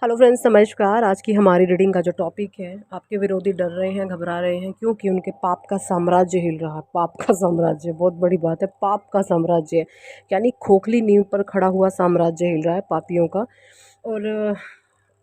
Hello friends, नमस्कार। आज की हमारी रीडिंग का जो टॉपिक है, आपके विरोधी डर रहे हैं, घबरा रहे हैं क्योंकि उनके पाप का साम्राज्य हिल रहा है। पाप का साम्राज्य बहुत बड़ी बात है। पाप का साम्राज्य यानी खोखली नींव पर खड़ा हुआ साम्राज्य हिल रहा है पापियों का। और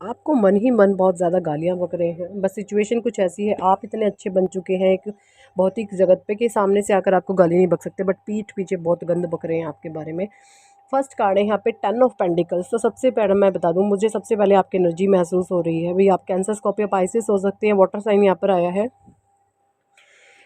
आपको मन ही मन बहुत ज़्यादा गालियाँ बक रहे हैं। बस सिचुएशन कुछ ऐसी है, आप इतने अच्छे बन चुके हैं एक भौतिक जगत पे कि सामने से आकर आपको गाली नहीं बक सकते, बट पीठ पीछे बहुत गंद बक रहे हैं आपके बारे में। फर्स्ट कार्ड है यहाँ पे 10 ऑफ पेंटिकल्स। तो सबसे पहले मैं बता दूँ, मुझे सबसे पहले आपकी एनर्जी महसूस हो रही है। भाई आप कैंसर, स्कॉर्पियो, पाइसेस हो सकते हैं। वाटर साइन यहाँ पर आया है,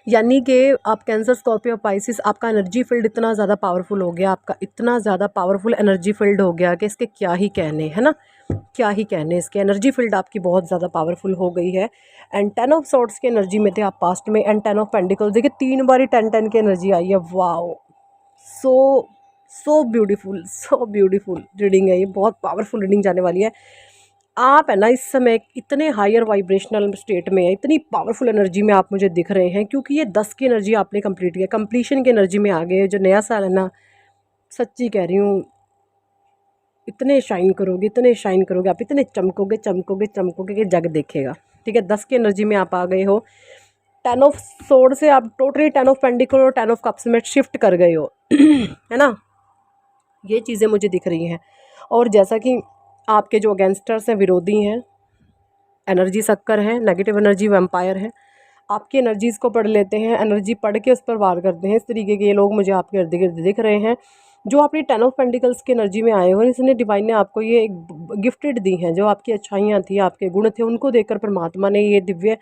यानी कि आप कैंसर, स्कॉर्पियो, पाइसेस, आपका एनर्जी फील्ड इतना ज़्यादा पावरफुल हो गया, आपका इतना ज़्यादा पावरफुल एनर्जी फील्ड हो गया कि इसके क्या ही कहने, है ना, क्या ही कहने। इसके एनर्जी फील्ड आपकी बहुत ज़्यादा पावरफुल हो गई है। एंड 10 ऑफ सॉर्ड्स की एनर्जी में थे आप पास्ट में। एंड 10 ऑफ पेंटिकल्स, देखिए 3 बारी 10-10 की एनर्जी आई है। Wow, so so beautiful, so beautiful reading है ये। बहुत पावरफुल रीडिंग जाने वाली है। आप है ना इस समय इतने हायर वाइब्रेशनल स्टेट में है, इतनी पावरफुल एनर्जी में आप मुझे दिख रहे हैं, क्योंकि ये 10 की एनर्जी आपने कंप्लीट किया, कंप्लीशन की एनर्जी में आ गए। जो नया साल है ना, सच्ची कह रही हूँ, इतने शाइन करोगे, इतने शाइन करोगे, आप इतने चमकोगे चमकोगे चमकोगे कि जग देखेगा। ठीक है, 10 की एनर्जी में आप आ गए हो। 10 ऑफ सोर्ड से आप टोटली 10 ऑफ पेंटिकल और 10 ऑफ कप्स में शिफ्ट कर गए हो है ना, ये चीज़ें मुझे दिख रही हैं। और जैसा कि आपके जो अगेंस्टर्स हैं, विरोधी हैं, एनर्जी सक्कर हैं, नेगेटिव एनर्जी वैम्पायर हैं, आपकी एनर्जीज़ को पढ़ लेते हैं, एनर्जी पढ़ के उस पर वार करते हैं। इस तरीके के ये लोग मुझे आपके इर्द गिर्द दिख रहे हैं, जो अपनी 10 ऑफ पेंटिकल्स की एनर्जी में आए हो। इसने डिवाइन ने आपको ये गिफ्टेड दी हैं, जो आपकी अच्छाइयाँ थी, आपके गुण थे, उनको देखकर परमात्मा ने ये दिव्य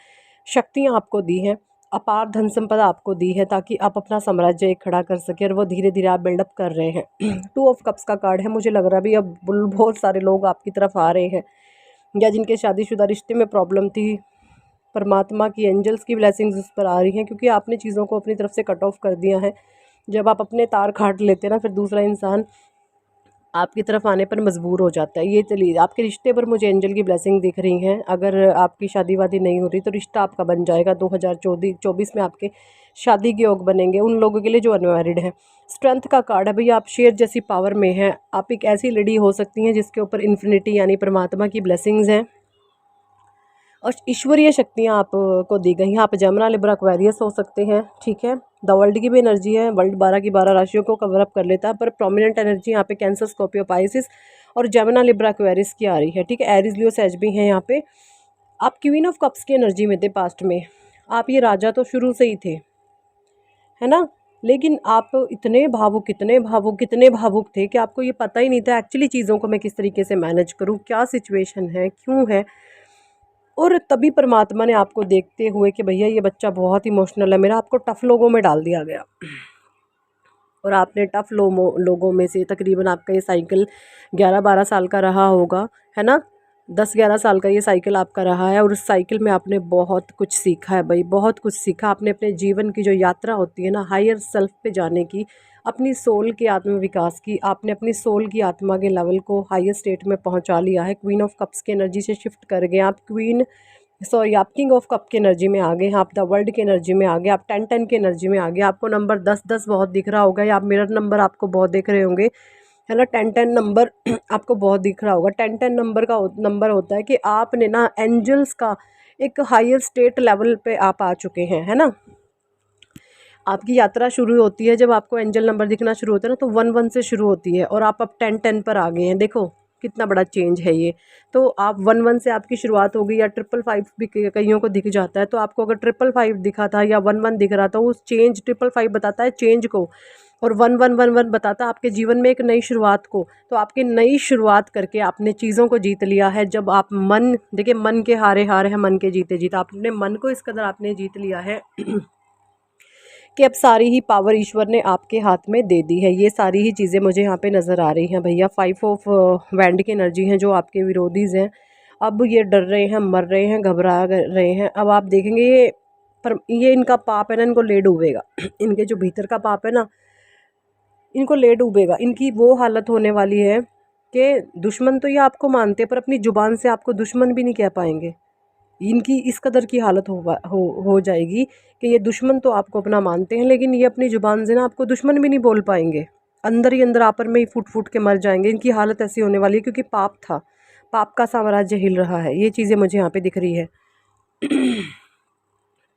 शक्तियाँ आपको दी हैं, अपार धन संपदा आपको दी है, ताकि आप अपना साम्राज्य एक खड़ा कर सकें। और वो धीरे धीरे आप बिल्डअप कर रहे हैं। 2 ऑफ कप्स का कार्ड है, मुझे लग रहा है भी अब बहुत सारे लोग आपकी तरफ आ रहे हैं, या जिनके शादीशुदा रिश्ते में प्रॉब्लम थी, परमात्मा की एंजल्स की ब्लेसिंग्स उस पर आ रही हैं, क्योंकि आपने चीज़ों को अपनी तरफ से कट ऑफ कर दिया है। जब आप अपने तार काट लेते हैं ना, फिर दूसरा इंसान आपकी तरफ आने पर मजबूर हो जाता है। ये चलिए, आपके रिश्ते पर मुझे एंजल की ब्लेसिंग दिख रही हैं। अगर आपकी शादी वादी नहीं हो रही तो रिश्ता आपका बन जाएगा। 2024 में आपके शादी के योग बनेंगे उन लोगों के लिए जो अनमैरिड हैं। स्ट्रेंथ का कार्ड है, भैया आप शेर जैसी पावर में हैं। आप एक ऐसी लेडी हो सकती हैं जिसके ऊपर इन्फिनिटी यानी परमात्मा की ब्लेसिंग्स हैं और ईश्वरीय शक्तियाँ आपको दी गई हैं। आप जमुना, लिब्रा, एक्वेरियस हो सकते हैं। ठीक है, द वर्ल्ड की भी एनर्जी है। वर्ल्ड 12 की 12 राशियों को कवर अप कर लेता है, पर प्रोमिनेंट एनर्जी यहाँ पे कैंसर, स्कॉर्पियो, पाइसिस और जमुना, लिब्रा, एक्वेरियस की आ रही है। ठीक है, एरीज, लियो, सेज भी हैं यहाँ पे। आप क्वीन ऑफ कप्स की एनर्जी में थे पास्ट में। आप ये राजा तो शुरू से ही थे, है ना, लेकिन आप इतने भावुक, इतने भावुक, इतने भावुक थे कि आपको ये पता ही नहीं था एक्चुअली चीज़ों को मैं किस तरीके से मैनेज करूँ, क्या सिचुएशन है, क्यों है। और तभी परमात्मा ने आपको देखते हुए कि भैया ये बच्चा बहुत इमोशनल है मेरा, आपको टफ लोगों में डाल दिया गया। और आपने टफ लोगों में से तकरीबन आपका ये साइकिल 11-12 साल का रहा होगा, है ना, 10-11 साल का ये साइकिल आपका रहा है। और उस साइकिल में आपने बहुत कुछ सीखा है भाई, बहुत कुछ सीखा। आपने अपने जीवन की जो यात्रा होती है ना, हायर सेल्फ पे जाने की, अपनी सोल के आत्म विकास की, आपने अपनी सोल की आत्मा के लेवल को हायर स्टेट में पहुंचा लिया है। क्वीन ऑफ कप्स की एनर्जी से शिफ्ट कर गए आप, आप किंग ऑफ कप की एनर्जी में आ गए हैं, आप द वर्ल्ड की एनर्जी में आ गए, आप 10-10 की एनर्जी में आ गए। आपको नंबर 10-10 बहुत दिख रहा होगा, या आप मिरर नंबर आपको बहुत दिख रहे होंगे, है ना। 10-10 नंबर आपको बहुत दिख रहा होगा। 10-10 नंबर का नंबर होता है कि आपने ना एंजल्स का एक हायर स्टेट लेवल पे आप आ चुके हैं, है ना। आपकी यात्रा शुरू होती है जब आपको एंजल नंबर दिखना शुरू होता है ना, तो 1-1 से शुरू होती है, और आप अब 10-10 पर आ गए हैं। देखो कितना बड़ा चेंज है ये। तो आप 1-1 से आपकी शुरुआत हो गई, या 555 भी कईयों को दिख जाता है। तो आपको अगर 555 दिखा था या 1-1 दिख रहा था, उस चेंज, 555 बताता है चेंज को, और 1-1-1-1 बताता है आपके जीवन में एक नई शुरुआत को। तो आपकी नई शुरुआत करके आपने चीज़ों को जीत लिया है। जब आप मन, देखिए मन के हारे हार है, मन के जीते जीत, आपने मन को इस कदर आपने जीत लिया है कि अब सारी ही पावर ईश्वर ने आपके हाथ में दे दी है। ये सारी ही चीज़ें मुझे यहाँ पे नज़र आ रही हैं भैया। 5 ऑफ वैंड की एनर्जी हैं, जो आपके विरोधीज़ हैं। अब ये डर रहे हैं, मर रहे हैं, घबरा रहे हैं। अब आप देखेंगे ये, पर ये इनका पाप है ना, इनको ले डूबेगा इनके जो भीतर का पाप है ना, इनको ले डूबेगा। इनकी वो हालत होने वाली है कि दुश्मन तो ये आपको मानते, पर अपनी ज़ुबान से आपको दुश्मन भी नहीं कह पाएंगे। इनकी इस कदर की हालत हो जाएगी कि ये दुश्मन तो आपको अपना मानते हैं, लेकिन ये अपनी ज़ुबान से ना आपको दुश्मन भी नहीं बोल पाएंगे। अंदर ही अंदर आपस में ही फूट फूट के मर जाएंगे। इनकी हालत ऐसी होने वाली है, क्योंकि पाप था, पाप का साम्राज्य हिल रहा है, ये चीज़ें मुझे यहाँ पे दिख रही है।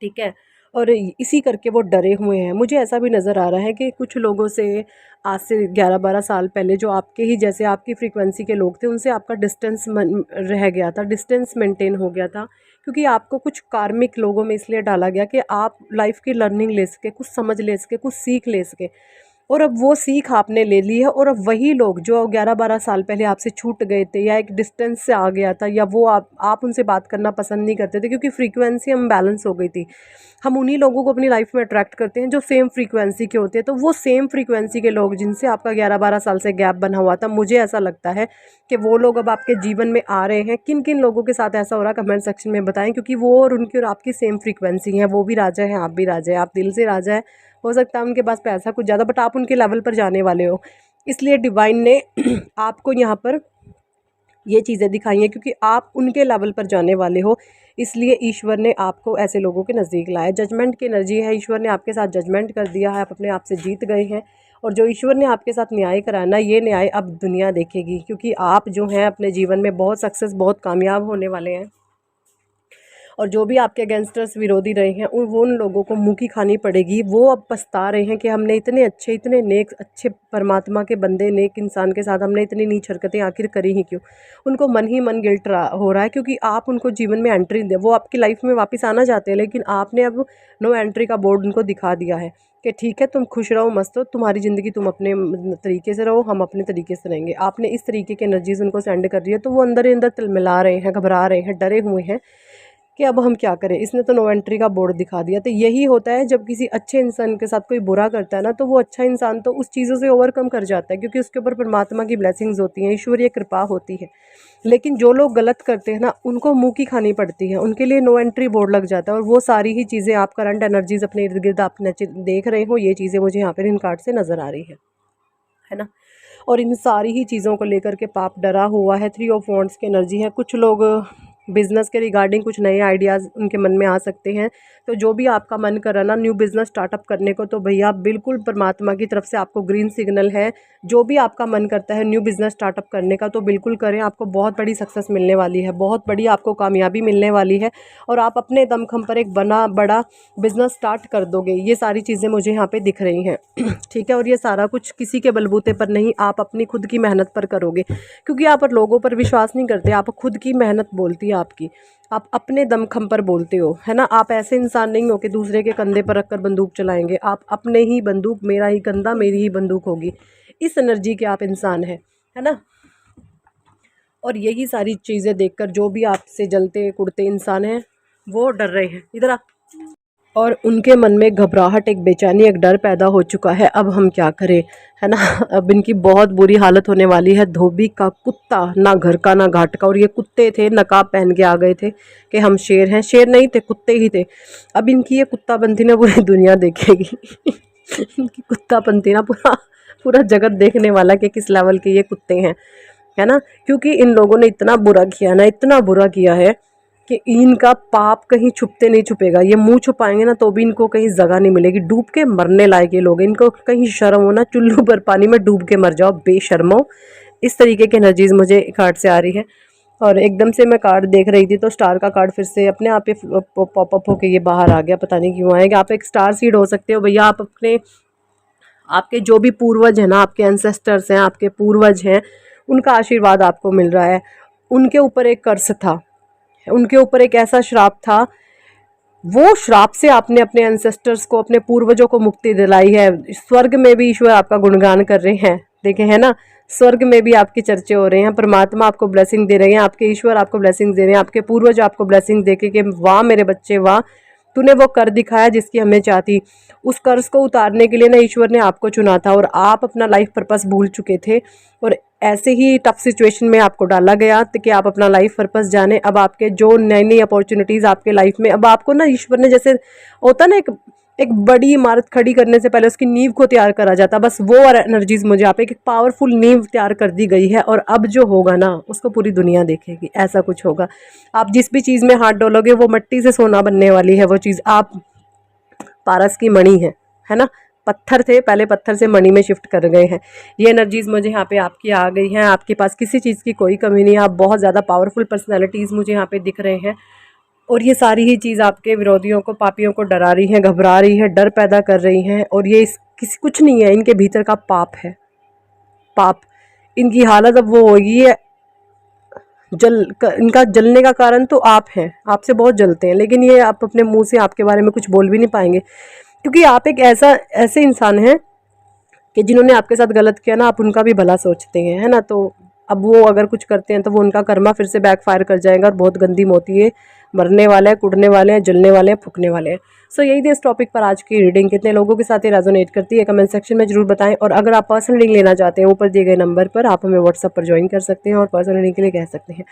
ठीक है। और इसी करके वो डरे हुए हैं। मुझे ऐसा भी नज़र आ रहा है कि कुछ लोगों से आज से 11-12 साल पहले जो आपके ही जैसे आपकी फ्रीक्वेंसी के लोग थे, उनसे आपका डिस्टेंस रह गया था, डिस्टेंस मेंटेन हो गया था, क्योंकि आपको कुछ कार्मिक लोगों में इसलिए डाला गया कि आप लाइफ की लर्निंग ले सके, कुछ समझ ले सके, कुछ सीख ले सके। और अब वो सीख आपने ले ली है, और अब वही लोग जो 11-12 साल पहले आपसे छूट गए थे, या एक डिस्टेंस से आ गया था, या वो आप उनसे बात करना पसंद नहीं करते थे क्योंकि फ्रीक्वेंसी हम बैलेंस हो गई थी। हम उन्हीं लोगों को अपनी लाइफ में अट्रैक्ट करते हैं जो सेम फ्रीक्वेंसी के होते हैं। तो वो सेम फ्रीक्वेंसी के लोग जिनसे आपका 11-12 साल से गैप बना हुआ था, मुझे ऐसा लगता है कि वो लोग अब आपके जीवन में आ रहे हैं। किन किन लोगों के साथ ऐसा हो रहा है कमेंट सेक्शन में बताएं, क्योंकि वो और उनकी और आपकी सेम फ्रीक्वेंसी है। वो भी राजा है, आप भी राजा है, आप दिल से राजा है। हो सकता है उनके पास पैसा कुछ ज़्यादा, बट आप उनके लेवल पर जाने वाले हो। इसलिए डिवाइन ने आपको यहाँ पर ये चीज़ें दिखाई हैं, क्योंकि आप उनके लेवल पर जाने वाले हो। इसलिए ईश्वर ने आपको ऐसे लोगों के नज़दीक लाया। जजमेंट की एनर्जी है, ईश्वर ने आपके साथ जजमेंट कर दिया है, आप अपने आप से जीत गए हैं। और जो ईश्वर ने आपके साथ न्याय कराना, ये न्याय अब दुनिया देखेगी, क्योंकि आप जो हैं अपने जीवन में बहुत सक्सेस, बहुत कामयाब होने वाले हैं। और जो भी आपके गैंगस्टर्स विरोधी रहे हैं, उन लोगों को मुँह की खानी पड़ेगी। वो अब पछता रहे हैं कि हमने इतने अच्छे, इतने नेक, अच्छे परमात्मा के बंदे, नेक इंसान के साथ हमने इतनी नीच हरकतें आखिर करी ही क्यों। उनको मन ही मन गिल्ट हो रहा है, क्योंकि आप उनको जीवन में एंट्री दे, वो आपकी लाइफ में वापस आना चाहते हैं, लेकिन आपने अब नो एंट्री का बोर्ड उनको दिखा दिया है कि ठीक है, तुम खुश रहो, मस्त हो, तुम्हारी ज़िंदगी तुम अपने तरीके से रहो, हम अपने तरीके से रहेंगे। आपने इस तरीके की एनर्जीज उनको सेंड कर दी है, तो वो अंदर ही अंदर तिलमिला रहे हैं, घबरा रहे हैं, डरे हुए हैं कि अब हम क्या करें। इसने तो नो एंट्री का बोर्ड दिखा दिया। तो यही होता है जब किसी अच्छे इंसान के साथ कोई बुरा करता है ना, तो वो अच्छा इंसान तो उस चीज़ों से ओवरकम कर जाता है, क्योंकि उसके ऊपर परमात्मा की ब्लेसिंग्स होती हैं, ईश्वरीय कृपा होती है। लेकिन जो लोग गलत करते हैं ना, उनको मुँह की खानी पड़ती है, उनके लिए नो एंट्री बोर्ड लग जाता है। और वो सारी ही चीज़ें आप करंट एनर्जीज अपने इर्द गिर्द आप देख रहे हो, ये चीज़ें मुझे यहाँ पर इन कार्ड से नज़र आ रही है ना। और इन सारी ही चीज़ों को लेकर के पाप डरा हुआ है। 3 ऑफ वॉन्ड्स की एनर्जी है। कुछ लोग बिज़नेस के रिगार्डिंग कुछ नए आइडियाज़ उनके मन में आ सकते हैं। तो जो भी आपका मन कर रहा ना न्यू बिज़नेस स्टार्टअप करने को, तो भैया बिल्कुल परमात्मा की तरफ से आपको ग्रीन सिग्नल है। जो भी आपका मन करता है न्यू बिज़नेस स्टार्टअप करने का, तो बिल्कुल करें। आपको बहुत बड़ी सक्सेस मिलने वाली है, बहुत बड़ी आपको कामयाबी मिलने वाली है, और आप अपने दमखम पर एक बड़ा बिज़नेस स्टार्ट कर दोगे। ये सारी चीज़ें मुझे यहाँ पे दिख रही हैं। ठीक है। और ये सारा कुछ किसी के बलबूते पर नहीं, आप अपनी खुद की मेहनत पर करोगे, क्योंकि आप लोगों पर विश्वास नहीं करते। आप खुद की मेहनत बोलती है आपकी, आप अपने दमखम पर बोलते हो, है ना। आप ऐसे इंसान नहीं हो कि दूसरे के कंधे पर रखकर बंदूक चलाएंगे। आप अपने ही बंदूक, मेरा ही कंधा, मेरी ही बंदूक होगी, इस एनर्जी के आप इंसान हैं, है ना। और यही सारी चीज़ें देखकर जो भी आपसे जलते कुड़ते इंसान हैं, वो डर रहे हैं। इधर आ। और उनके मन में घबराहट, एक बेचैनी, एक डर पैदा हो चुका है। अब हम क्या करें, है ना। अब इनकी बहुत बुरी हालत होने वाली है। धोबी का कुत्ता, ना घर का ना घाट का। और ये कुत्ते थे, नकाब पहन के आ गए थे कि हम शेर हैं। शेर नहीं थे, कुत्ते ही थे। अब इनकी ये कुत्तापंथी ना पूरी दुनिया देखेगी। इनकी कुत्तापंथी ना पूरा पूरा जगत देखने वाला कि किस लेवल के ये कुत्ते हैं, है ना। क्योंकि इन लोगों ने इतना बुरा किया ना, इतना बुरा किया है कि इनका पाप कहीं छुपते नहीं छुपेगा। ये मुंह छुपाएंगे ना, तो भी इनको कहीं जगह नहीं मिलेगी। डूब के मरने लायक ये लोग। इनको कहीं शर्म हो ना, चुल्लू पर पानी में डूब के मर जाओ, बेशर्मो। इस तरीके की एनर्जीज मुझे कार्ड से आ रही है। और एकदम से मैं कार्ड देख रही थी, तो स्टार का कार्ड फिर से अपने आप ही पॉपअप होके ये बाहर आ गया। पता नहीं क्यों आएगा। आप एक स्टार सीड हो सकते हो भैया। आप अपने, आपके जो भी पूर्वज हैं ना, आपके एंसेस्टर्स हैं, आपके पूर्वज हैं, उनका आशीर्वाद आपको मिल रहा है। उनके ऊपर एक कर्ज था, उनके ऊपर एक ऐसा श्राप था, वो श्राप से आपने अपने एंसेस्टर्स को, अपने पूर्वजों को मुक्ति दिलाई है। स्वर्ग में भी ईश्वर आपका गुणगान कर रहे हैं, देखे है ना। स्वर्ग में भी आपकी चर्चे हो रहे हैं। परमात्मा आपको ब्लेसिंग दे रहे हैं, आपके ईश्वर आपको ब्लेसिंग दे रहे हैं, आपके पूर्वज आपको ब्लेसिंग दे के कि वाह मेरे बच्चे वाह, तूने वो कर दिखाया जिसकी हमें चाहती। उस कर्ज को उतारने के लिए ना ईश्वर ने आपको चुना था, और आप अपना लाइफ पर्पस भूल चुके थे, और ऐसे ही टफ सिचुएशन में आपको डाला गया कि आप अपना लाइफ पर्पस जाने। अब आपके जो नई नई अपॉर्चुनिटीज़ आपके लाइफ में, अब आपको ना ईश्वर ने, जैसे होता ना एक बड़ी इमारत खड़ी करने से पहले उसकी नींव को तैयार करा जाता, बस वो और एनर्जीज मुझे आप एक पावरफुल नींव तैयार कर दी गई है। और अब जो होगा ना, उसको पूरी दुनिया देखेगी। ऐसा कुछ होगा। आप जिस भी चीज़ में हाथ डालोगे, वो मिट्टी से सोना बनने वाली है। वो चीज़ आप पारस की मणि है ना। पत्थर थे, पहले पत्थर से मणि में शिफ्ट कर गए हैं। ये एनर्जीज़ मुझे यहाँ पे आपकी आ गई हैं। आपके पास किसी चीज़ की कोई कमी नहीं है, आप बहुत ज़्यादा पावरफुल पर्सनैलिटीज़ मुझे यहाँ पे दिख रहे हैं। और ये सारी ही चीज़ आपके विरोधियों को, पापियों को डरा रही हैं, घबरा रही है, डर पैदा कर रही हैं। और ये किसी कुछ नहीं है, इनके भीतर का पाप है। पाप, इनकी हालत अब वो होगी है, इनका जलने का कारण तो आप हैं, आपसे बहुत जलते हैं, लेकिन ये आप अपने मुंह से आपके बारे में कुछ बोल भी नहीं पाएंगे, क्योंकि आप एक ऐसे इंसान हैं कि जिन्होंने आपके साथ गलत किया ना, आप उनका भी भला सोचते हैं, है ना। तो अब वो अगर कुछ करते हैं तो वो उनका कर्मा फिर से बैकफायर कर जाएगा और बहुत गंदी मौती है, मरने वाले हैं, कुटने वाले हैं, जलने वाले हैं, फूकने वाले हैं। सो यही थी इस टॉपिक पर आज की रीडिंग। कितने लोगों के साथ ये रेजोनेट करती है कमेंट सेक्शन में जरूर बताएं। और अगर आप पर्सनल रीडिंग लेना चाहते हैं, ऊपर दिए गए नंबर पर आप हमें व्हाट्सअप पर ज्वाइन कर सकते हैं और पर्सनल रीडिंग के लिए कह सकते हैं।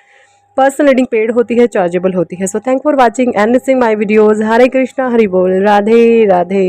पर्सनल रीडिंग पेड होती है, चार्जेबल होती है। So thank for watching and listening my videos. Hare Krishna, Hari बोल, राधे राधे।